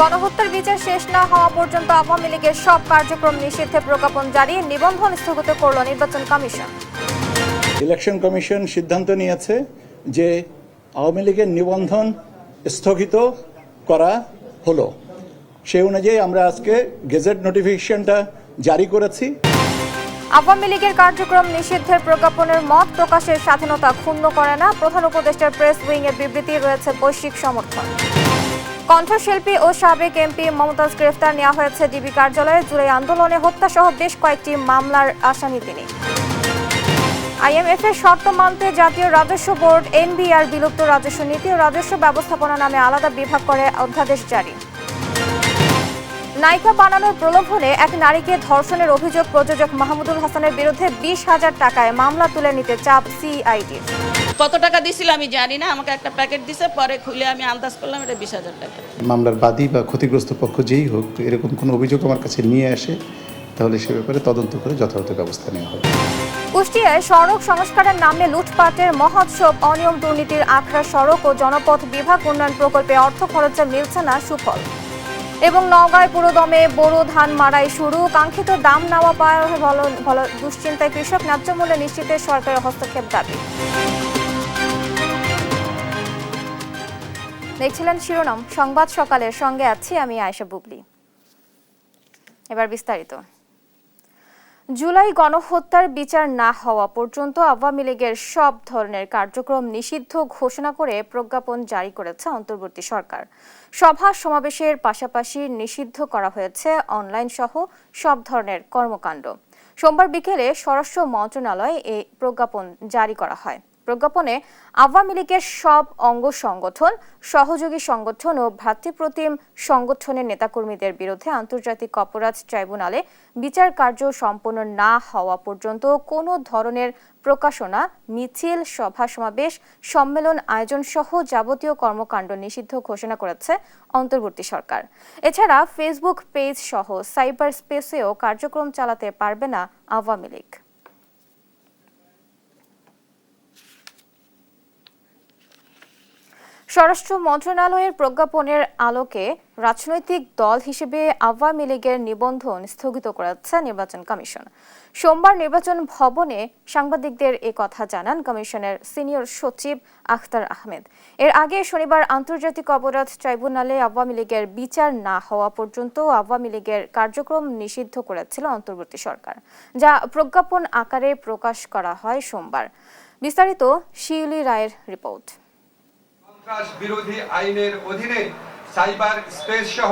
গণহত্যার বিচার শেষ না হওয়া পর্যন্ত আওয়ামী লীগের সব কার্যক্রম নিষিদ্ধে প্রজ্ঞাপন জারি, নিবন্ধন স্থগিত করল নির্বাচন কমিশন। ইলেকশন কমিশন সিদ্ধান্ত নিয়েছে যে আওয়ামী লীগের নিবন্ধন স্থগিত করা হলো। সেই অনুযায়ী আমরা আজকে গেজেট নোটিফিকেশনটা জারি করেছি। আওয়ামী লীগের কার্যক্রম নিষিদ্ধের প্রজ্ঞাপনের মত প্রকাশের স্বাধীনতা ক্ষুণ্ণ করে না, প্রধান উপদেষ্টার প্রেস উইং এর বিবৃতি রয়েছে বৈশ্বিক সমর্থন। কণ্ঠশিল্পী ও সাবেক এমপি মমতাজ গ্রেফতার নেওয়া হয়েছে ডিবি কার্যালয়ে, জুলাই আন্দোলনে হত্যাসহ বেশ কয়েকটি মামলার আসামি তিনি। আইএমএফ এর শর্ত মানতে জাতীয় রাজস্ব বোর্ড এনবিআর বিলুপ্ত রাজস্ব নীতি ও রাজস্ব ব্যবস্থাপনা নামে আলাদা বিভাগ করে অধ্যাদেশ জারি। নায়িকা বানানোর প্রলোভনে এক নারীকে ধর্ষণের অভিযোগ প্রযোজক মাহমুদুল হাসানের বিরুদ্ধে 20,000 টাকায় মামলা তুলে নিতে চাপ সিআইডির। কত টাকা দিছিল আমি জানি না, আমাকে একটা প্যাকেট দিছে, পরে খুলে আমি আন্দাজ করলাম এটা 20,000 টাকা। মামলার বাদী বা ক্ষতিগ্রস্ত পক্ষ যেই হোক এরকম কোনো অভিযোগ আমার কাছে নিয়ে আসে তাহলে সে ব্যাপারে তদন্ত করে যথাযথ ব্যবস্থা নেওয়া হবে। কুষ্টিয়ায় সড়ক সংস্কারের নামে লুটপাটের মহোৎসব, অনিয়ম দুর্নীতির আখড়া, সড়ক ও জনপথ বিভাগ উন্নয়ন প্রকল্পে অর্থ খরচে মিলছে না সুফল। এবং নওগাঁয় পুরোদমে বোরো ধান মাড়াই শুরু, কাঙ্ক্ষিত দাম নেওয়া পাওয়ার দুশ্চিন্তায় কৃষক, ন্যায্য মূল্য নিশ্চিতে সরকারের হস্তক্ষেপ দাবি। দেখছিলেন শিরোনাম সংবাদ সকালের, সঙ্গে আছি আমি আয়েশা বুবলি। এবার বিস্তারিত। জুলাই গণহত্যার বিচার না হওয়া পর্যন্ত আওয়ামী লীগের সব ধরনের কার্যক্রম নিষিদ্ধ ঘোষণা করে প্রজ্ঞাপন জারি করেছে অন্তর্বর্তী সরকার। সভা সমাবেশের পাশাপাশি নিষিদ্ধ করা হয়েছে অনলাইন সহ সব ধরনের কর্মকাণ্ড। সোমবার বিকেলে স্বরাষ্ট্র মন্ত্রণালয়ে এই প্রজ্ঞাপন জারি করা হয়। প্রজ্ঞাপনে আওয়ামী লীগের সব অঙ্গ সংগঠন, সহযোগী সংগঠন ও ভ্রাতৃপ্রতিম সংগঠনের নেতাকর্মীদের বিরুদ্ধে আন্তর্জাতিক অপরাধ ট্রাইব্যুনালে বিচার কার্য সম্পন্ন না হওয়া পর্যন্ত কোনো ধরনের প্রকাশনা, মিছিল, সভা সমাবেশ, সম্মেলন আয়োজন সহ যাবতীয় কর্মকাণ্ড নিষিদ্ধ ঘোষণা করেছে অন্তর্বর্তী সরকার। এছাড়া ফেসবুক পেজ সহ সাইবার স্পেসেও কার্যক্রম চালাতে পারবে না আওয়ামী লীগ। স্বরাষ্ট্র মন্ত্রণালয়ের প্রজ্ঞাপনের আলোকে রাজনৈতিক দল হিসেবে আওয়ামী লীগের নিবন্ধন স্থগিত করেছে নির্বাচন কমিশন। সোমবার নির্বাচন ভবনে সাংবাদিকদের এ কথা জানান কমিশনের সিনিয়র সচিব আখতার আহমেদ। এর আগে শনিবার আন্তর্জাতিক অপরাধ ট্রাইব্যুনালে আওয়ামী লীগের বিচার না হওয়া পর্যন্ত আওয়ামী লীগের কার্যক্রম নিষিদ্ধ করেছিল অন্তর্বর্তী সরকার, যা প্রজ্ঞাপন আকারে প্রকাশ করা হয় সোমবার। বিস্তারিত শিউলি রায়ের রিপোর্ট। সন্ত্রাস বিরোধী আইনের অধীনে সাইবার স্পেস সহ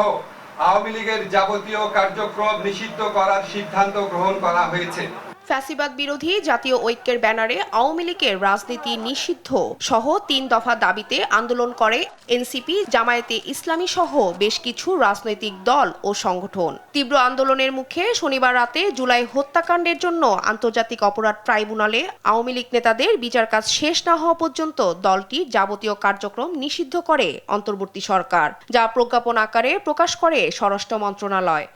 আওয়ামী লীগের যাবতীয় কার্যক্রম নিষিদ্ধ করার সিদ্ধান্ত গ্রহণ করা হয়েছে। ফ্যাসিবাদ বিরোধী জাতীয় ঐক্যের ব্যানারে আওয়ামী লীগের রাজনীতি নিষিদ্ধ সহ 3 দফা দাবিতে আন্দোলন করে এনসিপি, জামায়াতে ইসলামী সহ বেশ কিছু রাজনৈতিক দল ও সংগঠন। তীব্র আন্দোলনের মুখে শনিবার রাতে জুলাই হত্যাকাণ্ডের জন্য আন্তর্জাতিক অপরাধ ট্রাইব্যুনালে আওয়ামী লীগ নেতাদের বিচার কাজ শেষ না হওয়া পর্যন্ত দলটির যাবতীয় কার্যক্রম নিষিদ্ধ করে অন্তর্বর্তী সরকার, যা প্রজ্ঞাপন আকারে প্রকাশ করে স্বরাষ্ট্র মন্ত্রণালয়।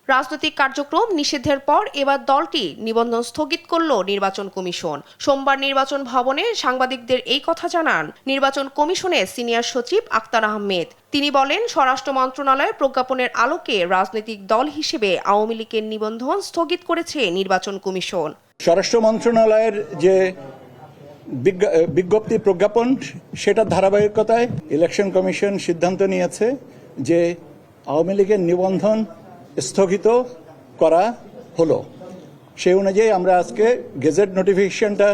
রাজনৈতিক কার্যক্রম নিষিদ্ধের পর এবার দলটি নিবন্ধন স্থগিত করল নির্বাচন কমিশন। সোমবার নির্বাচন ভবনে সাংবাদিকদের এই কথা জানান নির্বাচন কমিশনের সিনিয়র সচিব আখতার আহমেদ। তিনি বলেন, স্বরাষ্ট্র মন্ত্রণালয়ের প্রজ্ঞাপনের আলোকে রাজনৈতিক দল হিসেবে আওয়ামী লীগের নিবন্ধন স্থগিত করেছে নির্বাচন কমিশন। স্বরাষ্ট্র মন্ত্রণালয়ের যে বিজ্ঞপ্তি প্রজ্ঞাপন, সেটার ধারাবাহিকতায় ইলেকশন কমিশন সিদ্ধান্ত নিয়েছে যে আওয়ামী লীগের নিবন্ধন স্থগিত করা হলো। সেই অনুযায়ী আমরা আজকে গেজেট নোটিফিকেশনটা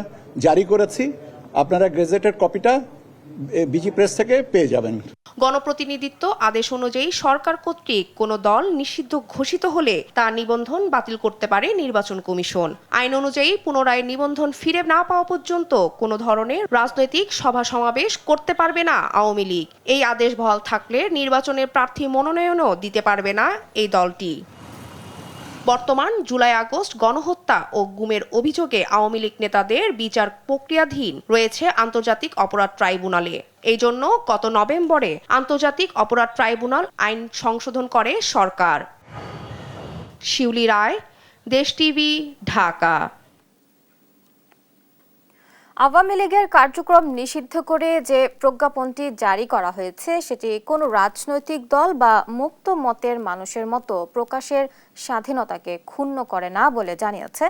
জারি করেছি। আপনারা গেজেটের কপিটা বিজি প্রেস থেকে পেয়ে যাবেন। গণপ্রতিনিধিত্ব আদেশ অনুযায়ী সরকার কর্তৃক কোনো দল নিষিদ্ধ ঘোষিত হলে তার নিবন্ধন বাতিল করতে পারে নির্বাচন কমিশন। আইন অনুযায়ী পুনরায় নিবন্ধন ফিরে না পাওয়া পর্যন্ত কোনো ধরনের রাজনৈতিক সভা সমাবেশ করতে পারবে না আওয়ামী লীগ। এই আদেশ বহাল থাকলে নির্বাচনের প্রার্থী মনোনয়নও দিতে পারবে না এই দলটি। বর্তমান জুলাই আগস্ট গণহত্যা ও গুমের অভিযোগে আওয়ামী লীগ নেতাদের বিচার প্রক্রিয়াধীন রয়েছে আন্তর্জাতিক অপরাধ ট্রাইব্যুনালে। এই জন্য গত নভেম্বরে আন্তর্জাতিক অপরাধ ট্রাইব্যুনাল আইন সংশোধন করে সরকার। শিউলি রায়, দেশ টিভি, ঢাকা। আওয়ামী লীগের কার্যক্রম নিষিদ্ধ করে যে প্রজ্ঞাপনটি জারি করা হয়েছে সেটি কোনো রাজনৈতিক দল বা মুক্ত মতের মানুষের মতো প্রকাশের স্বাধীনতাকে ক্ষুণ্ণ করে না বলে জানিয়েছে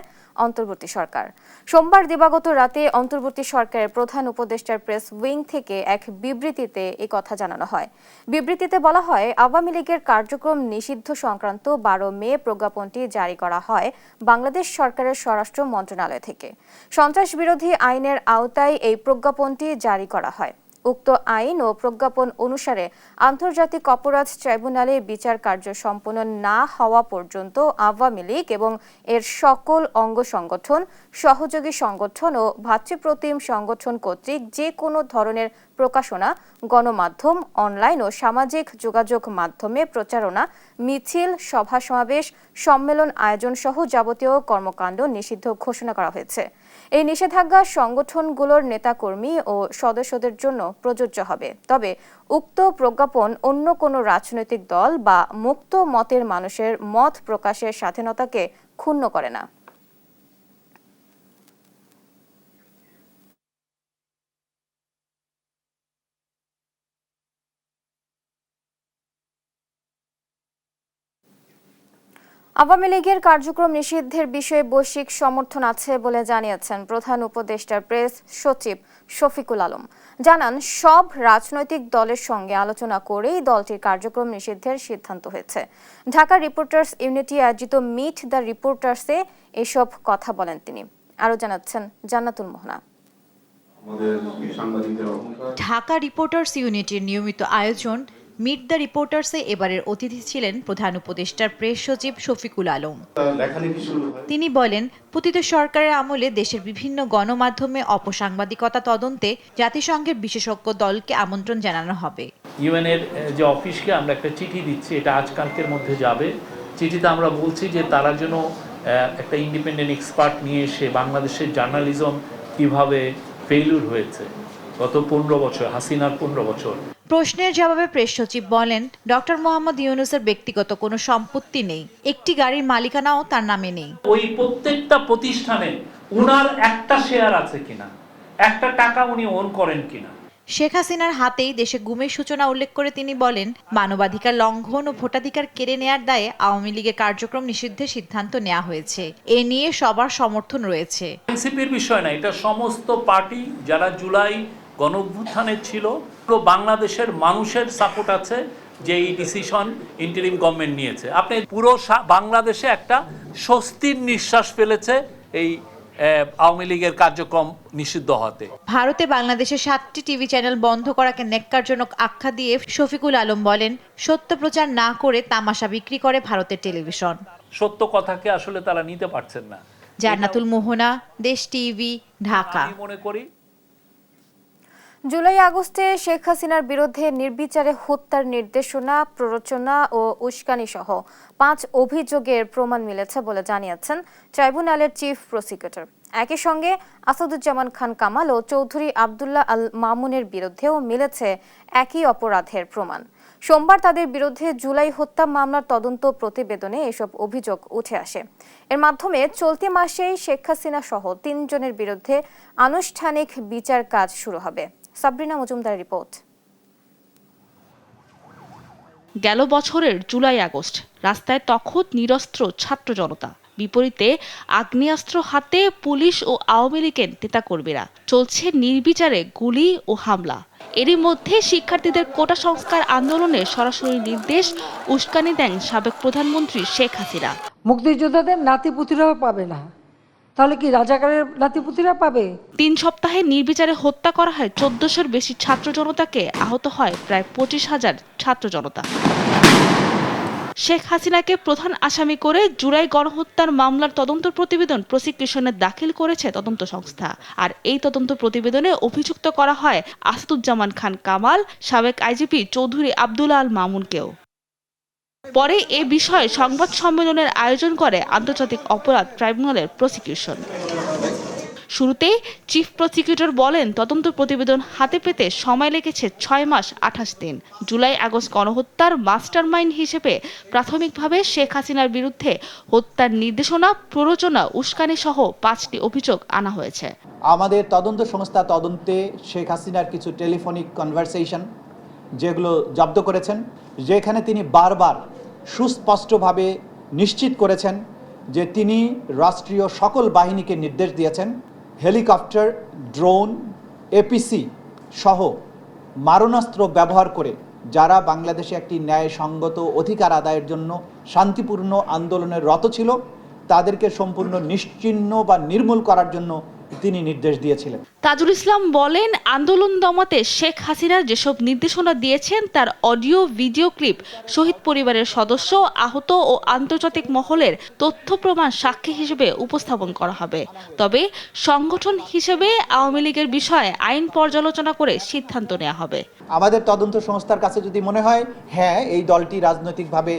অন্তর্বর্তী সরকার। সোমবার দিবাগত রাতে অন্তর্বর্তী সরকারের প্রধান উপদেষ্টার প্রেস উইং থেকে এক বিবৃতিতে এই কথা জানানো হয়। বিবৃতিতে বলা হয়, আওয়ামী লীগের কার্যক্রম নিষিদ্ধ সংক্রান্ত 12 মে প্রজ্ঞাপনটি জারি করা হয় বাংলাদেশ সরকারের স্বরাষ্ট্র মন্ত্রণালয় থেকে। সন্ত্রাস বিরোধী আইনের আওতায় এই প্রজ্ঞাপনটি জারি করা হয়। উক্ত আইন ও প্রজ্ঞাপন অনুসারে আন্তর্জাতিক অপরাধ ট্রাইব্যুনালে বিচার কার্য সম্পন্ন না হওয়া পর্যন্ত আওয়ামী লীগ এবং এর সকল অঙ্গ সংগঠন, সহযোগী সংগঠন ও ভাতৃপ্রতিম সংগঠন কর্তৃক যে কোনো ধরনের প্রকাশনা, গণমাধ্যম, অনলাইন ও সামাজিক যোগাযোগ মাধ্যমে প্রচারণা, মিছিল, সভা সমাবেশ, সম্মেলন আয়োজন সহ যাবতীয় কর্মকাণ্ড নিষিদ্ধ ঘোষণা করা হয়েছে। এই নিষেধাজ্ঞা সংগঠনগুলোর নেতাকর্মী ও সদস্যদের জন্য প্রযোজ্য হবে। তবে উক্ত প্রজ্ঞাপন অন্য কোনো রাজনৈতিক দল বা মুক্ত মতের মানুষের মত প্রকাশের স্বাধীনতাকে ক্ষুণ্ণ করে না। আওয়ামী লীগের কার্যক্রম নিষিদ্ধের বিষয়ে বৈশ্বিক সমর্থন আছে বলে জানিয়েছেন প্রধান উপদেষ্টার প্রেস সচিব শফিকুল আলম। জানান, সব রাজনৈতিক দলের সঙ্গে আলোচনা করেই দলটির কার্যক্রম নিষিদ্ধের সিদ্ধান্ত হয়েছে। ঢাকা রিপোর্টার্স ইউনিটি আয়োজিত মিট দ্য রিপোর্টার্সে এসব কথা বলেন তিনি। আরো জানাচ্ছেন জান্নাতুল মোহনা। ঢাকা রিপোর্টার্স ইউনিটির নিয়মিত আয়োজন মিট দ্য রিপোর্টার্সে এবারের অতিথি ছিলেন প্রধান উপদেষ্টার প্রেস সচিব শফিকুল আলম। তিনি বলেন, পতিত সরকারের আমলে দেশের বিভিন্ন গণমাধ্যমে অপসাংবাদিকতা তদন্তে জাতিসংঘের বিশেষজ্ঞ দলকে আমন্ত্রণ জানানো হবে। ইউএনের যে অফিসকে আমরা একটা চিঠি দিচ্ছি, এটা আজকালকের মধ্যে যাবে। চিঠিতে আমরা বলছি যে তারা যেন একটা ইন্ডিপেন্ডেন্ট এক্সপার্ট নিয়ে এসে বাংলাদেশের জার্নালিজম কিভাবে ফেইলিউর হয়েছে গত 15 বছর, হাসিনার 15 বছর। প্রশ্নের জবাবে প্রেস সচিব বলেন, ডক্টর মোহাম্মদ ইউনূসের ব্যক্তিগত কোনো সম্পত্তি নেই, একটি গাড়ির মালিকানাও তার নামে নেই। ওই প্রত্যেকটা প্রতিষ্ঠানে উনার একটা শেয়ার আছে কিনা, একটা টাকা উনি ওন করেন কিনা। শেখ হাসিনার হাতেই দেশে গুমের সূচনা উল্লেখ করে তিনি বলেন, মানবাধিকার লঙ্ঘন ও ভোটাধিকার কেড়ে নেয়ার দায়ে আওয়ামী লীগের কার্যক্রম নিষিদ্ধের সিদ্ধান্ত নেওয়া হয়েছে। এ নিয়ে সবার সমর্থন রয়েছে। এনসিপির বিষয় না, এটা সমস্ত পার্টি যারা জুলাই গণঅভ্যুত্থানে ছিল, বাংলাদেশের মানুষের সাপোর্ট আছে যে এই ডিসিশন ইন্টারিম গভর্নমেন্ট নিয়েছে। আপনি পুরো বাংলাদেশে একটা স্বস্তির নিঃশ্বাস ফেলেছে এই আওয়ামী লীগের কার্যক্রম নিষিদ্ধ হতে। ভারতে বাংলাদেশের 7টি টিভি চ্যানেল বন্ধ করাকে ন্যাক্কারজনক আখ্যা দিয়ে শফিকুল আলম বলেন, সত্য প্রচার না করে তামাশা বিক্রি করে ভারতের টেলিভিশন। সত্য কথাকে আসলে তারা নিতে পারছেন না। জান্নাতুল মোহনা, দেশ টিভি, ঢাকা। আমি মনে করি জুলাই আগস্টে শেখ হাসিনার বিরুদ্ধে নির্বিচারে হত্যার নির্দেশনা, প্ররোচনা ও উস্কানি সহ 5 অভিযোগের প্রমাণ মিলেছে বলে জানিয়েছেন ট্রাইব্যুনালের চিফ প্রসিকিউটর। একই সঙ্গে আসাদুজ্জামান খান কামাল ও চৌধুরী আব্দুল্লাহ আল মামুনের বিরুদ্ধেও মিলেছে একই অপরাধের প্রমাণ। সোমবার তাদের বিরুদ্ধে জুলাই হত্যা মামলার তদন্ত প্রতিবেদনে এসব অভিযোগ উঠে আসে। এর মাধ্যমে চলতি মাসেই শেখ হাসিনা সহ 3 জনের বিরুদ্ধে আনুষ্ঠানিক বিচার কাজ শুরু হবে। সাবরিনা মজুমদারের রিপোর্ট। গেল বছরের জুলাই আগস্ট রাস্তায় তখত নিরস্ত্র ছাত্র জনতা, বিপরীতে আগ্নেয়াস্ত্র হাতে পুলিশ ও আওয়ামী লীগের নেতাকর্মীরা। চলছে নির্বিচারে গুলি ও হামলা। এরই মধ্যে শিক্ষার্থীদের কোটা সংস্কার আন্দোলনের সরাসরি নির্দেশ, উস্কানি দেন সাবেক প্রধানমন্ত্রী শেখ হাসিনা। মুক্তিযোদ্ধাদের নাতিপুতিরাও পাবে না, তাহলে কি রাজাকারের নাতিপুতিরা পাবে? 3 সপ্তাহে নির্বিচারে হত্যা করা হয় 1400-এর বেশি ছাত্র জনতাকে, আহত হয় প্রায় 25,000 ছাত্র জনতা। শেখ হাসিনাকে প্রধান আসামি করে জুলাই গণহত্যার মামলার তদন্ত প্রতিবেদন প্রসিকিউশনে দাখিল করেছে তদন্ত সংস্থা। আর এই তদন্ত প্রতিবেদনে অভিযুক্ত করা হয় আসাদুজ্জামান খান কামাল, সাবেক আইজিপি চৌধুরী আব্দুল্লাহ আল মামুনকেও। পরে এ বিষয়ে সংবাদ সম্মেলনের আয়োজন করে আন্তর্জাতিক অপরাধ ট্রাইব্যুনালের প্রসিকিউশন। শুরুতে চিফ প্রসিকিউটর বলেন, তদন্ত প্রতিবেদন হাতে পেতে সময় লেগেছে 6 মাস 28 দিন। জুলাই আগস্ট গণহত্যার মাস্টারমাইন্ড হিসেবে প্রাথমিকভাবে শেখ হাসিনার বিরুদ্ধে হত্যার নির্দেশনা, প্ররোচনা, উস্কানি সহ 5টি অভিযোগ আনা হয়েছে। আমাদের তদন্ত সংস্থা তদন্তে শেখ হাসিনার কিছু টেলিফোনিক কনভারসেশন যেগুলো জব্দ করেছেন, যেখানে তিনি বারবার সুস্পষ্টভাবে নিশ্চিত করেছেন যে তিনি রাষ্ট্রীয় সকল বাহিনীকে নির্দেশ দিয়েছেন হেলিকপ্টার, ড্রোন, এপিসি সহ মারণাস্ত্র ব্যবহার করে যারা বাংলাদেশে একটি ন্যায়সঙ্গত অধিকার আদায়ের জন্য শান্তিপূর্ণ আন্দোলনের রত ছিল তাদেরকে সম্পূর্ণ নিশ্চিহ্ন বা নির্মূল করার জন্য তিনি নির্দেশ দিয়েছিলেন। তাজুল ইসলাম বলেন, আন্দোলন দমাতে শেখ হাসিনা যেসব নির্দেশনা দিয়েছেন তার অডিও ভিডিও ক্লিপ শহীদ পরিবারের সদস্য, আহত ও আন্তর্জাতিক মহলের তথ্য প্রমাণ সাক্ষী হিসেবে উপস্থাপন করা হবে। তবে সংগঠন হিসেবে আওয়ামী লীগের বিষয়ে আইন পর্যালোচনা করে সিদ্ধান্ত নেওয়া হবে। আমাদের তদন্ত সংস্থার কাছে যদি মনে হয় হ্যাঁ এই দলটি রাজনৈতিকভাবে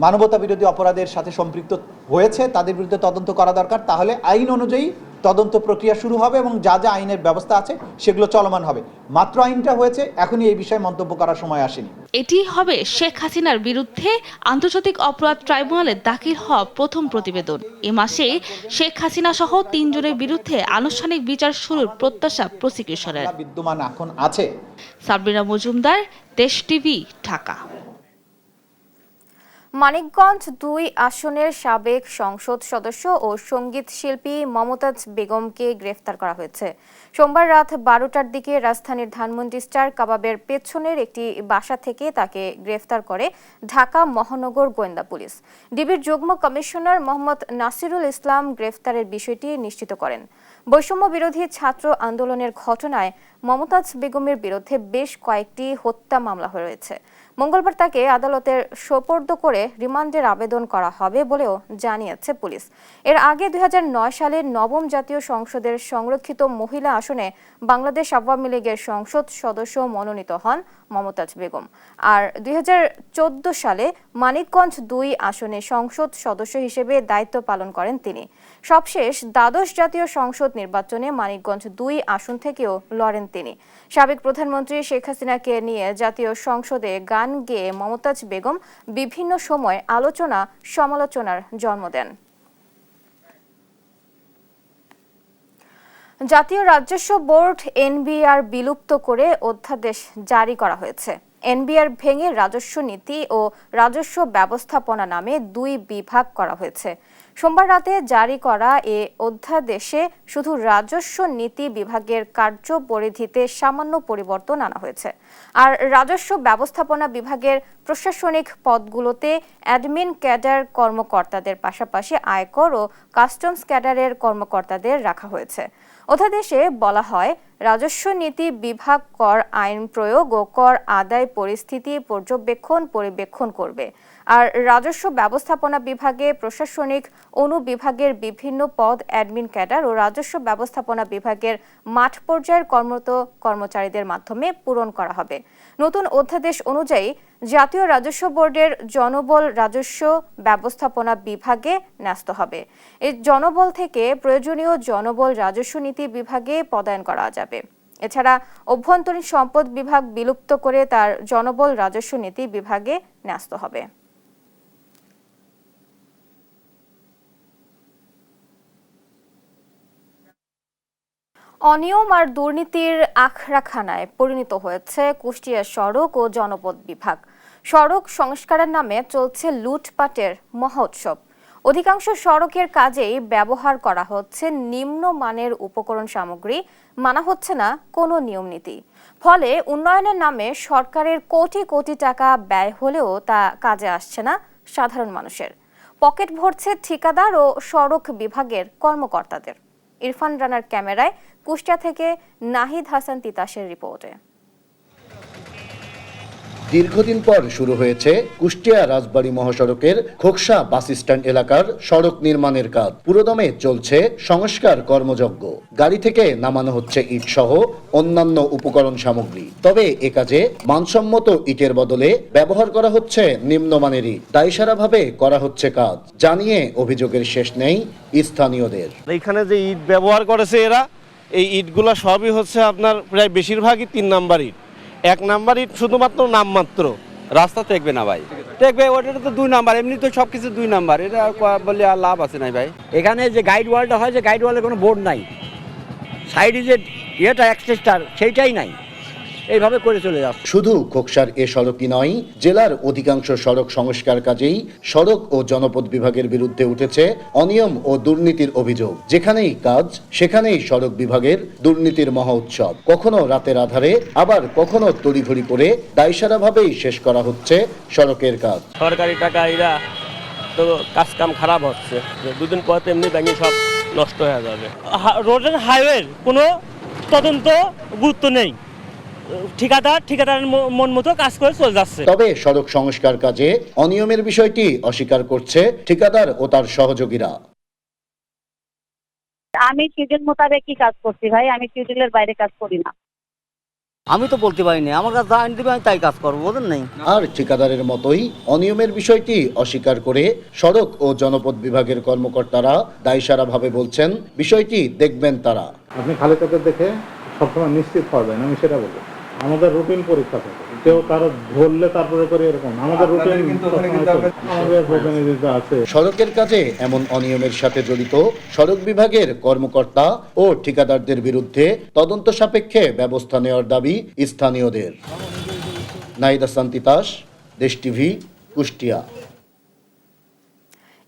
মানবতা বিরোধী অপরাধের সাথে সম্পৃক্ত হয়েছে, তাদের বিরুদ্ধে তদন্ত করা দরকার, তাহলে আইন অনুযায়ী তদন্ত প্রক্রিয়া শুরু হবে এবং যা যা আইনের ব্যবস্থা আছে সেগুলো চলমান হবে। মাত্র আইনটা হয়েছে, এখনই এই বিষয়ে মন্তব্য করার সময় আসেনি। এটি হবে শেখ হাসিনার বিরুদ্ধে আন্তর্জাতিক অপরাধ ট্রাইব্যুনালে দাখিল হওয়া প্রথম প্রতিবেদন। এ মাসে শেখ হাসিনা সহ 3 জনের বিরুদ্ধে আনুষ্ঠানিক বিচার শুরুর প্রত্যাশা প্রসিকিউশনের। বিদ্যমান এখন আছে। সাবরিনা মজুমদার, দেশ টিভি, ঢাকা। মানিকগঞ্জ 2 আসনের সাবেক সংসদ সদস্য ও সঙ্গীত শিল্পী মমতাজ বেগমকে গ্রেফতার করা হয়েছে। সোমবার রাত 12টার দিকে রাজধানীর ধানমন্ডি স্টার কাবাবের পেছনের একটি বাসা থেকে তাকে গ্রেফতার করে ঢাকা মহানগর গোয়েন্দা পুলিশ। ডিবির যুগ্ম কমিশনার মোহাম্মদ নাসিরুল ইসলাম গ্রেফতারের বিষয়টি নিশ্চিত করেন। বৈষম্য বিরোধী ছাত্র আন্দোলনের ঘটনায় মমতাজ বেগমের বিরুদ্ধে বেশ কয়েকটি হত্যা মামলা রয়েছে। মঙ্গলবার তাকে আদালতের সোপর্দ করে রিমান্ডের আবেদন করা হবে বলেও জানিয়েছে পুলিশ। এর আগে 2009 সালে 9ম জাতীয় সংসদের সংরক্ষিত মহিলা আসনে বাংলাদেশ আওয়ামী লীগের সংসদ সদস্য মনোনীত হন মমতাজ বেগম। আর 2014 সালে মানিকগঞ্জ 2 আসনে সংসদ সদস্য হিসেবে দায়িত্ব পালন করেন তিনি। সবশেষ দ্বাদশ জাতীয় সংসদ নির্বাচনে মানিকগঞ্জ 2 আসন থেকেও লড়েন তিনি। সাবেক প্রধানমন্ত্রী শেখ হাসিনাকে নিয়ে জাতীয় সংসদে গান গেয়ে মমতাজ বেগম বিভিন্ন সময় আলোচনা সমালোচনার জন্ম দেন। জাতীয় রাজস্ব বোর্ড এনবিআর বিলুপ্ত করে অধ্যাদেশ জারি করা হয়েছে। এনবিআর ভেঙে রাজস্ব নীতি ও রাজস্ব ব্যবস্থাপনা নামে 2 বিভাগ করা হয়েছে। সোমবার রাতে জারি করা এ অধ্যাদেশে শুধু রাজস্ব নীতি বিভাগের কার্যপরিধিতে সামান্য পরিবর্তন আনা হয়েছে। আর রাজস্ব ব্যবস্থাপনা বিভাগের প্রশাসনিক পদগুলোতে অ্যাডমিন ক্যাডার কর্মকর্তাদের পাশাপাশি আয়কর ও কাস্টমস ক্যাডারের কর্মকর্তাদের রাখা হয়েছে। অধ্যাদেশে বলা হয়, রাজস্ব নীতি বিভাগ কর আইন প্রয়োগ ও কর আদায় পরিস্থিতি পর্যবেক্ষণ করবে। আর রাজস্ব ব্যবস্থাপনা বিভাগে প্রশাসনিক অনুবিভাগের বিভিন্ন পদ অ্যাডমিন ক্যাডার ও রাজস্ব ব্যবস্থাপনা বিভাগের মাঠ পর্যায়ের কর্মরত কর্মচারীদের মাধ্যমে পূরণ করা হবে। নতুন অধ্যাদেশ অনুযায়ী জাতীয় রাজস্ব বোর্ডের জনবল রাজস্ব ব্যবস্থাপনা বিভাগে ন্যস্ত হবে। এই জনবল থেকে প্রয়োজনীয় জনবল রাজস্ব নীতি বিভাগে পদায়ন করা যাবে। এছাড়া অভ্যন্তরীণ সম্পদ বিভাগ বিলুপ্ত করে তার জনবল রাজস্ব নীতি বিভাগে ন্যস্ত হবে। অনিয়ম আর দুর্নীতির আখড়াখানায় পরিণত হয়েছে কুষ্টিয়া সড়ক ও জনপথ বিভাগ। সড়ক সংস্কারের নামে চলছে লুটপাটের মহোৎসব। অধিকাংশ সড়কের কাজেই ব্যবহার করা হচ্ছে নিম্নমানের উপকরণ সামগ্রী, মানা হচ্ছে না কোনো নিয়ম নীতি। ফলে উন্নয়নের নামে সরকারের কোটি কোটি টাকা ব্যয় হলেও তা কাজে আসছে না সাধারণ মানুষের। পকেট ভরছে ঠিকাদার ও সড়ক বিভাগের কর্মকর্তাদের। ইরফান রানার ক্যামেরায় কুষ্টিয়া থেকে নাহিদ হাসান তিতাসের রিপোর্টে। দীর্ঘদিন পর শুরু হয়েছে কুষ্টিয়া রাজবাড়ী মহাসড়কের খোকসা বাস স্ট্যান্ড এলাকার সড়ক নির্মাণের কাজ। পুরোদমে চলছে সংস্কার কর্মযজ্ঞ। গাড়ি থেকে নামানো হচ্ছে ইট সহ অন্যান্য উপকরণ সামগ্রী। তবে এ কাজে মানসম্মত ইটের বদলে ব্যবহার করা হচ্ছে নিম্নমানের ইট। দায়সারাভাবে করা হচ্ছে কাজ জানিয়ে অভিযোগের শেষ নেই স্থানীয়দের। এখানে যে ইট ব্যবহার করেছে এরা, এই ইটগুলো সবই হচ্ছে আপনার প্রায় বেশিরভাগই 3 নাম্বার ইট। 1 নাম্বার ইট শুধুমাত্র নামমাত্র। রাস্তা দেখবে না ভাই, দেখবে ওটা তো 2 নাম্বার, এমনি তো সবকিছু 2 নাম্বার, এটা বললে আর লাভ আছে নাই ভাই। এখানে যে গাইড ওয়ালটা হয়, যে গাইড ওয়ালে কোনো বোর্ড নাই, সাইডে যে ইয়েটা এক্সটেস্টার সেইটাই নাই, এইভাবে করে চলে যাচ্ছে। শুধু খোকসার এ সড়কই নয়, জেলার অধিকাংশ সড়ক সংস্কার কাজেই সড়ক ও জনপদ বিভাগের বিরুদ্ধে উঠেছে অনিয়ম ও দুর্নীতির অভিযোগ। যেখানেই কাজ সেখানেই সড়ক বিভাগের দুর্নীতির মহা উৎসব। কখনো রাতের আধারে, আবার কখনো তড়িঘড়ি করে দায়সারাভাবেই শেষ করা হচ্ছে সড়কের কাজ। সরকারি টাকা এরা তো কাজ কাম খারাপ হচ্ছে, 2 দিন পর এমনি ব্যাংকে সব নষ্ট হয়ে যাবে। রোডের হাইওয়ের কোনো তদন্ত গুরুত্ব নেই, ঠিকাদারের মন মতো কাজ করে চলে যাচ্ছে। তবে সড়ক সংস্কার কাজে অনিয়মের বিষয়টি অস্বীকার করছে ঠিকাদার ও তার সহযোগীরা। আমি শিডিউল মোতাবেকই কাজ করছি ভাই, আমি শিডিউলের বাইরে কাজ করি না। আমি তো বলতে পারিনি, আমার কাছে যা আইন দিবে আমি তাই কাজ করবো, বুঝলেন নাই। আর ঠিকাদারের মতোই অনিয়মের বিষয়টি অস্বীকার করে সড়ক ও জনপদ বিভাগের কর্মকর্তারা দায়সারাভাবে বলছেন বিষয়টি দেখবেন তারা। আপনি খালি চোখে দেখে সবসময় নিশ্চিত করবেন, আমি সেটা বলবো। আমাদের রুটিন পরীক্ষা থাকে, কেউ কারো ধরলে তারপরে করে এরকম আমাদের রুটিন আছে। সড়কের কাজে এমন অনিয়মের সাথে জড়িত সড়ক বিভাগের কর্মকর্তা ও ঠিকাদারদের বিরুদ্ধে তদন্ত সাপেক্ষে ব্যবস্থা নেওয়ার দাবি স্থানীয়দের। নাহিদ হাসান তিতাস, দেশ টিভি, কুষ্টিয়া।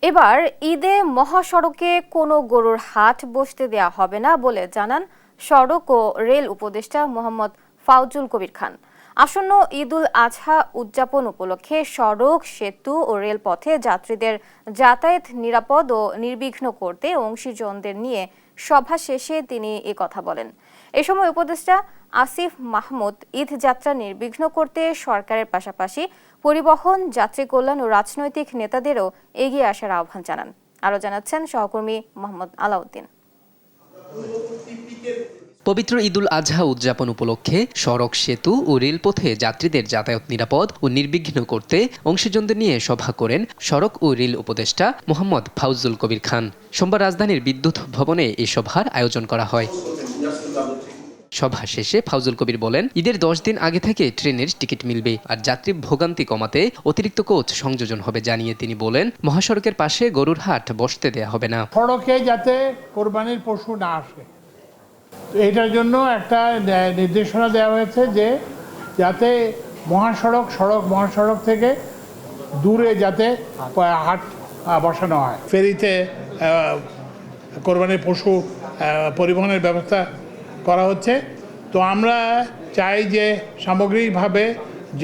এবার ঈদে মহাসড়কে কোনো গরুর হাট বসতে দেয়া হবে না বলে জানান সড়ক ও রেল উপদেষ্টা মোহাম্মদ ফাউজুল কবির খান। আসন্ন ঈদুল আজহা উদযাপন উপলক্ষে সড়ক, সেতু ও রেলপথে যাত্রীদের যাতায়াত নিরাপদ ও নির্বিঘ্ন করতে অংশীজনদের নিয়ে সভা শেষে তিনি কথা বলেন। এ সময় উপদেষ্টা আসিফ মাহমুদ ঈদ যাত্রা নির্বিঘ্ন করতে সরকারের পাশাপাশি পরিবহন, যাত্রী কল্যাণ ও রাজনৈতিক নেতাদেরও এগিয়ে আসার আহ্বান জানান। আরও জানাচ্ছেন সহকর্মী মোহাম্মদ আলাউদ্দিন। পবিত্র ঈদুল আজহা উদযাপন উপলক্ষে সড়ক, সেতু ও রেলপথে যাত্রীদের যাতায়াত নিরাপদ ও নির্বিঘ্ন করতে অংশীজনদের নিয়ে সভা করেন সড়ক ও রেল উপদেষ্টা মোহাম্মদ ফাউজুল কবির খান। সোমবার রাজধানীর বিদ্যুৎ ভবনে এই সভার আয়োজন করা হয়। সভা শেষে ফাউজুল কবির বলেন, ঈদের 10 দিন আগে থেকে ট্রেনের টিকিট মিলবে, আর যাত্রী ভোগান্তি কমাতে অতিরিক্ত কোচ সংযোজন হবে জানিয়ে তিনি বলেন, মহাসড়কের পাশে গরুর হাট বসতে দেয়া হবে না। সড়কে যাতে কোরবানির পশু না আসে, এটার জন্য একটা নির্দেশনা দেওয়া হয়েছে যে যাতে মহাসড়ক থেকে দূরে যাতে হাট বসানো হয়। ফেরিতে কোরবানির পশু পরিবহনের ব্যবস্থা করা হচ্ছে। তো আমরা চাই যে সামগ্রিকভাবে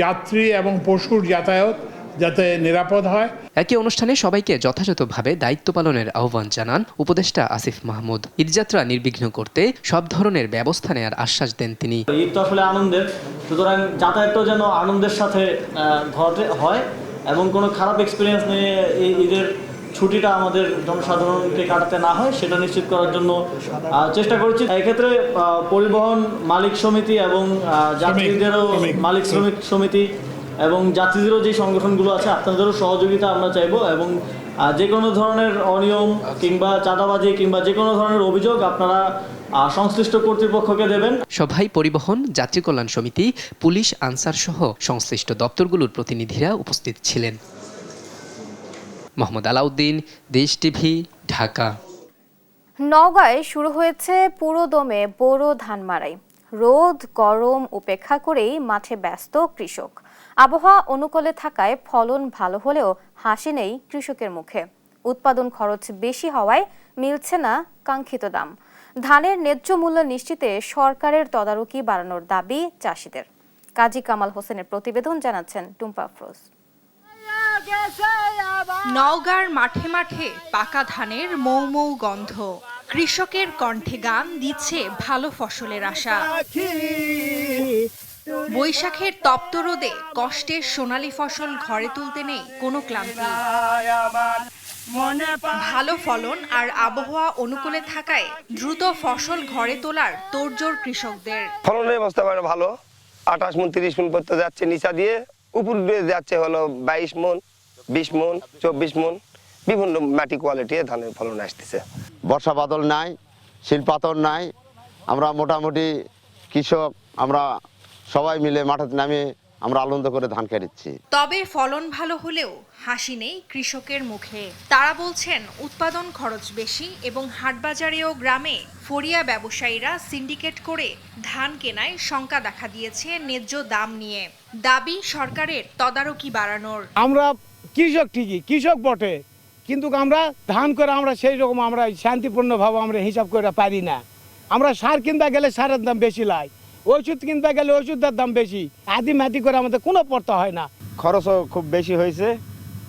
যাত্রী এবং পশুর যাতায়াত যাতে নিরাপদ হয়। একই অনুষ্ঠানে সবাইকে যথাযথভাবে দায়িত্ব পালনের আহ্বান জানান উপদেষ্টা আসিফ মাহমুদ। ঈদযাত্রা নির্বিঘ্ন করতে সব ধরনের ব্যবস্থা নেওয়ার আশ্বাস দেন তিনি। ঈদ তো আসলে আনন্দের, সুতরাং যাতায়াতও যেন আনন্দের সাথে হয় এবং কোনো খারাপ এক্সপিরিয়েন্স নিয়ে এই ঈদের ছুটিটা আমাদের জনসাধারণকে কাটাতে না হয় সেটা নিশ্চিত করার জন্য চেষ্টা করছি। এক্ষেত্রে পরিবহন মালিক সমিতি এবং যাত্রীদেরও মালিক শ্রমিক সমিতি এবং যাত্রীদেরও যে সংগঠনগুলো আছে আপনাদেরও সহযোগিতা আমরা চাইবো, এবং যে কোনো ধরনের অনিয়ম কিংবা চাঁদাবাজি কিংবা যে কোনো ধরনের অভিযোগ আপনারা সংশ্লিষ্ট কর্তৃপক্ষকে দেবেন। সভায় পরিবহন, যাত্রী কল্যাণ সমিতি, পুলিশ, আনসার সহ সংশ্লিষ্ট দপ্তরগুলোর প্রতিনিধিরা উপস্থিত ছিলেন। মোহাম্মদ আলাউদ্দিন, দেশ টিভি, ঢাকা। নওগাঁয় শুরু হয়েছে পুরোদমে বোরো ধান মাড়াই। রোদ গরম উপেক্ষা করেই মাঠে ব্যস্ত কৃষক। আবহাওয়া অনুকূলে থাকায় ফলন ভালো হলেও হাসি নেই কৃষকের মুখে। উৎপাদন খরচ বেশি হওয়ায় মিলছে না কাঙ্ক্ষিত দাম। ধানের ন্যায্য মূল্য নিশ্চিতে সরকারের তদারকি বাড়ানোর দাবি চাষিদের। কাজী কামাল হোসেনের প্রতিবেদন, জানাচ্ছেন টুম্পা আফরোজ। নওগাঁর মাঠে মাঠে পাকা ধানের মৌ মৌ গন্ধ। কৃষকের কণ্ঠে গান দিচ্ছে ভালো ফসলের আশা। বৈশাখের তপ্ত রোদে কষ্টের সোনালী ফসল ঘরে তুলতে নেই কোনো ক্লান্তি। ভালো ফলন আর আবহাওয়া অনুকূলে থাকায় দ্রুত ফসল ঘরে তোলার তোড়জোড় কৃষকদের। ফলনের অবস্থা ভালো, 28 মণ 30 মণ পর্যন্ত যাচ্ছে, নিচা দিয়ে উপর দিয়ে যাচ্ছে হলো 22 মণ 20 মণ 24 মণ, বিভিন্ন মাটি কোয়ালিটি ধানের ফলন আসতেছে। বর্ষা বাদল নাই, শিলপাতর নাই, আমরা মোটামুটি কৃষক আমরা সবাই মিলে মাঠে নামে আমরা আনন্দ করে ধান কেটেছি। তবে ফলন ভালো হলেও হাসি নেই কৃষকের মুখে। তারা বলছেন উৎপাদন খরচ বেশি এবং হাটবাজারেও গ্রামে ফরিয়া ব্যবসায়ীরা সিন্ডিকেট করে ধান কেনায় শঙ্কা দেখা দিয়েছে ন্যায্য দাম নিয়ে। দাবি সরকারের তদারকি বাড়ানোর। আমরা কৃষক ঠিকই, কৃষক বটে, কিন্তু আমরা ধান করে আমরা সেই রকম আমরা শান্তিপূর্ণভাবে আমরা হিসাব করে পারি না। আমরা সার কিনতে গেলে সারের দাম বেশি লাই, ওষুধ কিনতে গেলে ওষুধের দাম বেশি, আদি করে আমাদের কোনো পড়তে হয় না। খরচও খুব বেশি হয়েছে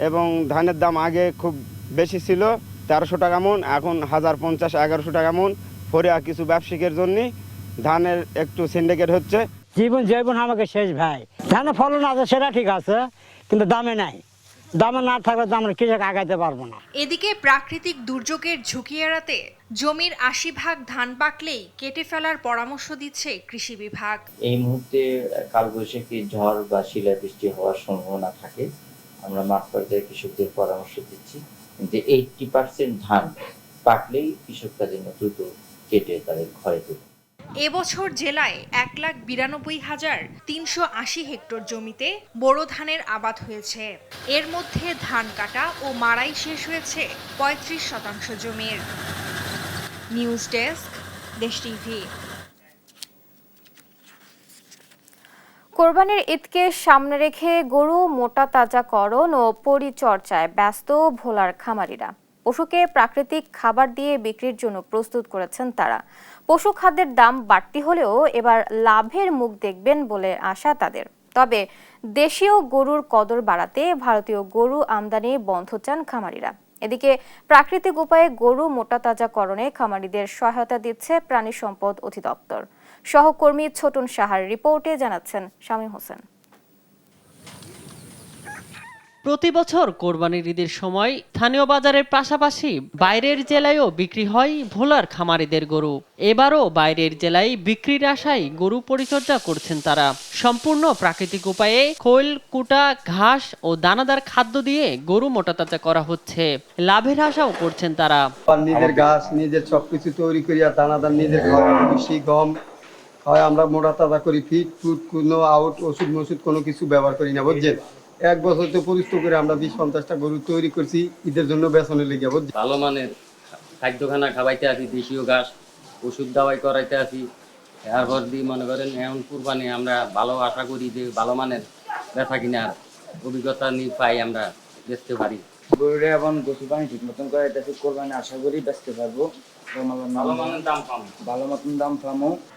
এবং ধানের দাম আগে খুব বেশি ছিল 1300 টাকা মণ, এখন 1050 1100 টাকা মণ। ফরিয়া কিছু ব্যবসায়ীর জন্য ধানের একটু সিন্ডিকেট হচ্ছে। জীবন আমাকে শেষ ভাই। ধানের ফলন আছে সেটা ঠিক আছে, কিন্তু দামে নাই। দামে না থাকলে তো আমরা কৃষক আগাইতে পারবো না। এদিকে প্রাকৃতিক দুর্যোগের ঝুঁকি এড়াতে জমির 80% ধান পাকলেই কেটে ফেলার পরামর্শ দিচ্ছে কৃষি বিভাগ। এই মুহূর্তে কালবৈশাখী ঝড় বা শিলাবৃষ্টি হওয়ার সম্ভাবনা থাকে। আমরা মাঠ পর্যায়ে কৃষকদের পরামর্শ দিচ্ছি যে 80% ধান পাকলেই কৃষকরা যেন দ্রুত কেটে তাদের ঘরে তুলে। এবছর জেলায় 1,92,380 হেক্টর জমিতে বোরো ধানের আবাদ হয়েছে। এর মধ্যে ধান কাটা ও মাড়াই শেষ হয়েছে 35% জমির। নিউজ ডেস্ক, দেশ টিভি। কোরবানির ঈদকে সামনে রেখে গরু মোটা তাজাকরণ ও পরিচর্যায় ব্যস্ত ভোলার খামারিরা। পশুকে প্রাকৃতিক খাবার দিয়ে বিক্রির জন্য প্রস্তুত করেছেন তারা। পশু খাদ্যের দাম বাড়তি হলেও এবার লাভের মুখ দেখবেন বলে আশা তাদের। তবে দেশীয় গরুর কদর বাড়াতে ভারতীয় গরু আমদানি বন্ধ চান খামারিরা। এদিকে প্রাকৃতিক উপায়ে গরু মোটা তাজাকরণে খামারিদের সহায়তা দিচ্ছে প্রাণী সম্পদ অধিদপ্তর। সহকর্মী ছোটন সাহার রিপোর্টে জানাচ্ছেন শামীম হোসেন। প্রতি বছর কোরবানির ঈদের সময় স্থানীয় বাজারের পাশাপাশি বাইরের জেলায়ও বিক্রি হয় ভোলার খামারিদের গরু। এবারও বাইরের জেলায় বিক্রির আশায় গরু পরিচর্যা করছেন তারা। সম্পূর্ণ প্রাকৃতিক উপায়ে খোল, কুটা, ঘাস ও দানাদার খাদ্য দিয়ে গরু মোটাতাজা করা হচ্ছে। লাভের আশাও করছেন তারা। নিজের ঘাস নিজের সবকিছু তৈরি করিয়া দানাদার নিজের খাওয়া, ভুসি গম খাওয়া আমরা মোটাতাজা করি। ফিট ফুড কোনো আউট ওষুধ মসুদ কোনো কিছু ব্যবহার করি না, বুঝছেন। 1 বছর তো পরিশ্রম করে আমরা 20-50টা গরু তৈরি করছি ঈদের জন্য বেচনের লেগে। ভালো মানের খাদ্যখানা খাওয়াইতে আসি, দেশীয় ঘাস ওষুধ দাওয়াই করাইতে আসি। এরপর দিয়ে মনে করেন এমন কুরবানি আমরা ভালো আশা করি যে ভালো মানের বেচা কিনার অভিজ্ঞতা নিয়ে পাই, আমরা বেচতে পারি। গরুরে এখন গোসল পানি ঠিক মতন করাইতেছি, কোরবানি আশা করি বেচতে পারবো।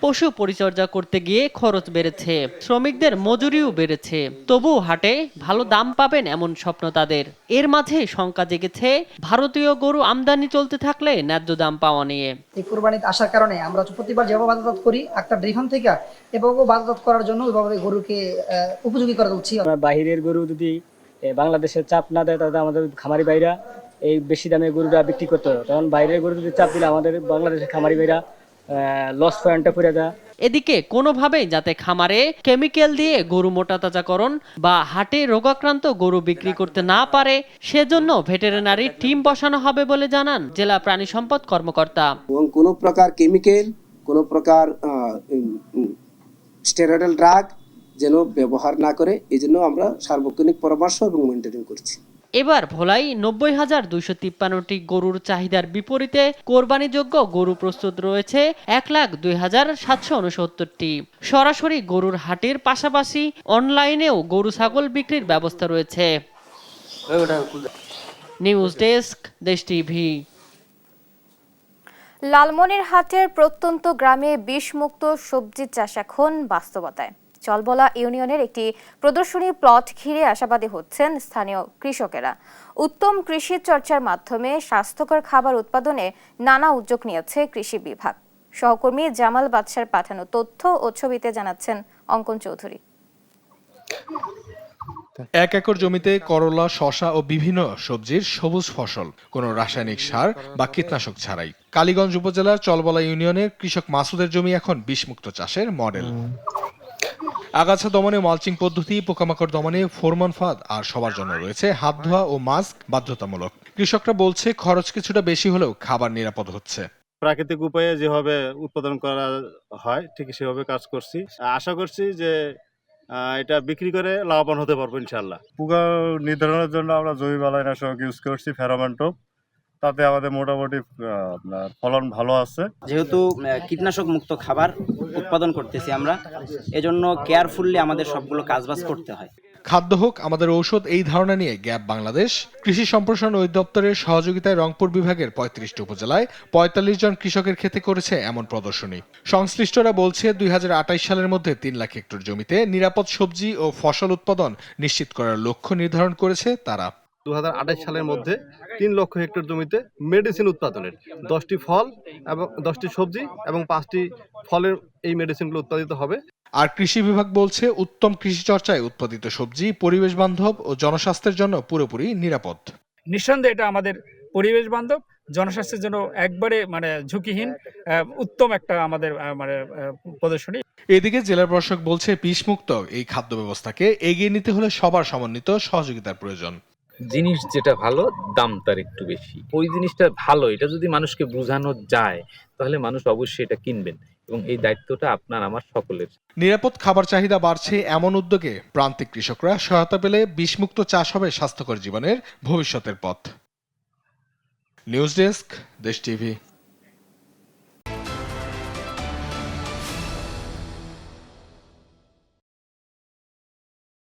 পশু পরিচর্যা করতে গিয়ে খরচ বেড়েছে, শ্রমিকদের মজুরিও বেড়েছে। তবু হাটে ভালো দাম পাবেন এমন স্বপ্ন তাদের। এর মাঝে শঙ্কা জেগেছে ভারতীয় গরু আমদানি চলতে থাকলে ন্যায্য দাম পাওয়া নিয়ে। এই কোরবানিতে আসার কারণে আমরা প্রতিবার যেভাবে বাজারজাত করি একটা ড্রিফন থেকে এভাবে বাজারজাত করার জন্য ওইভাবে গরুকে উপযোগী করা উচিত। বাহিরের গরু যদি বাংলাদেশের চাপ না দেয় তাহলে আমাদের খামারি ভাইরা এই বেশি দামে গরুটা বিক্রি করতে হবে। তখন বাইরের গরু যদি চাপ দিলে আমাদের বাংলাদেশের খামারি ভাইরা লস পয়েন্টে পড়ে যায়। এদিকে কোনোভাবেই যাতে খামারে কেমিক্যাল দিয়ে গরু মোটাতাজাকরণ বা হাটে রোগাক্রান্ত গরু বিক্রি করতে না পারে সেজন্য ভেটেরিনারি টিম বসানো হবে বলে জানান জেলা প্রাণী সম্পদ কর্মকর্তা। এবং কোনো প্রকার কেমিক্যাল, কোনো প্রকার স্টেরয়েডাল ড্রাগ যেন ব্যবহার না করে, এই জন্য আমরা সার্বক্ষণিক পরামর্শ এবং মনিটরিং করছি। এবার ভোলাই 90,253টি গরুর চাহিদার বিপরীতে কোরবানিযোগ্য গরু প্রস্তুত রয়েছে 1,02,769টি। সরাসরি গরুর হাটের পাশাপাশি অনলাইনেও গরু ছাগল বিক্রির ব্যবস্থা রয়েছে। নিউজ ডেস্ক, দেশ টিভি। লালমনিরহাটের প্রত্যন্ত গ্রামে বিষমুক্ত সবজি চাষ এখন বাস্তবতায়। চলবলা ইউনিয়নের একটি প্রদর্শনী প্লট ঘিরে আশাবাদী হচ্ছেন স্থানীয় কৃষকেরা। উত্তম কৃষি চর্চার মাধ্যমে স্বাস্থ্যকর খাবার উৎপাদনে নানা উদ্যোগ নিয়েছে কৃষি বিভাগ। সহকর্মী জামাল বাদশার পাঠানো তথ্য ও ছবিতে জানাচ্ছেন অঙ্কন চৌধুরী। 1 একর জমিতে করলা, শসা ও বিভিন্ন সবজির সবুজ ফসল, কোনো রাসায়নিক সার বা কীটনাশক ছাড়াই। কালীগঞ্জ উপজেলার চলবলা ইউনিয়নের কৃষক মাসুদের জমি এখন বিষমুক্ত চাষের মডেল। আগাছা দমনে মালচিং পদ্ধতি, পোকামাকড় দমনে ফোরমন ফাঁদ, আর সবার জন্য রয়েছে হাত ধোয়া ও মাস্ক বাধ্যতামূলক। কৃষকরা বলছে খরচ কিছুটা বেশি হলেও খাবার নিরাপদ হচ্ছে। প্রাকৃতিক উপায়ে যেভাবে উৎপাদন করা হয় ঠিক সেভাবে কাজ করছি। আশা করছি যে এটা বিক্রি করে লাভবান হতে পারবো ইনশাল্লাহ। পোকা নির্ধারণের জন্য আমরা জৈব বালাইনাশক ইউজ করছি, ফেরোমন টপ। তাতে আমাদের মোটামুটি আপনার ফলন ভালো আছে। যেহেতু কীটনাশক মুক্ত খাবার উৎপাদন করতেছি আমরা, এজন্য কেয়ারফুললি আমাদের সবগুলো কাজবাজ করতে হয়। খাদ্য হোক আমাদের ঔষধ, এই ধারণা নিয়ে গ্যাপ বাংলাদেশ কৃষি সম্প্রসারণ অধিদপ্তরের সহযোগিতায় রংপুর বিভাগের 35টি উপজেলায় 45 জন কৃষকের ক্ষেতে করেছে এমন প্রদর্শনী। সংশ্লিষ্টরা বলছে 2028 সালের মধ্যে 3 লাখ হেক্টর জমিতে নিরাপদ সবজি ও ফসল উৎপাদন নিশ্চিত করার লক্ষ্য নির্ধারণ করেছে তারা। 2028 সালের মধ্যে 3 লক্ষ হেক্টর জমিতে মেডিসিন উৎপাদনের 10টি ফল এবং 10টি সবজি এবং 5টি ফলের এই মেডিসিনগুলো উৎপাদিত হবে। আর কৃষি বিভাগ বলছে উত্তম কৃষি চর্চায় উৎপাদিত সবজি পরিবেশ বান্ধব ও জনস্বাস্থ্যের জন্য পুরোপুরি নিরাপদ। নিঃসন্দেহে এটা আমাদের পরিবেশ বান্ধব, জনস্বাস্থ্যের জন্য একবারে ঝুঁকিহীন উত্তম একটা আমাদের প্রদর্শনী। এদিকে জেলা প্রশাসক বলছে বিষমুক্ত এই খাদ্য ব্যবস্থাকে এগিয়ে নিতে হলে সবার সমন্বিত সহযোগিতার প্রয়োজন। জিনিস যেটা ভালো দাম তার একটু বেশি, ওই জিনিসটা ভালো, এটা যদি মানুষকে বোঝানো যায় তাহলে মানুষ অবশ্যই এটা কিনবেন, এবং এই দায়িত্বটা আপনার আমার সকলের। নিরাপদ খাবার চাহিদা বাড়ছে, এমন উদ্যোগে প্রান্তিক কৃষকরা সহায়তা পেলে বিষমুক্ত চাষ হবে স্বাস্থ্যকর জীবনের ভবিষ্যতের পথ। নিউজ ডেস্ক, দেশ টিভি।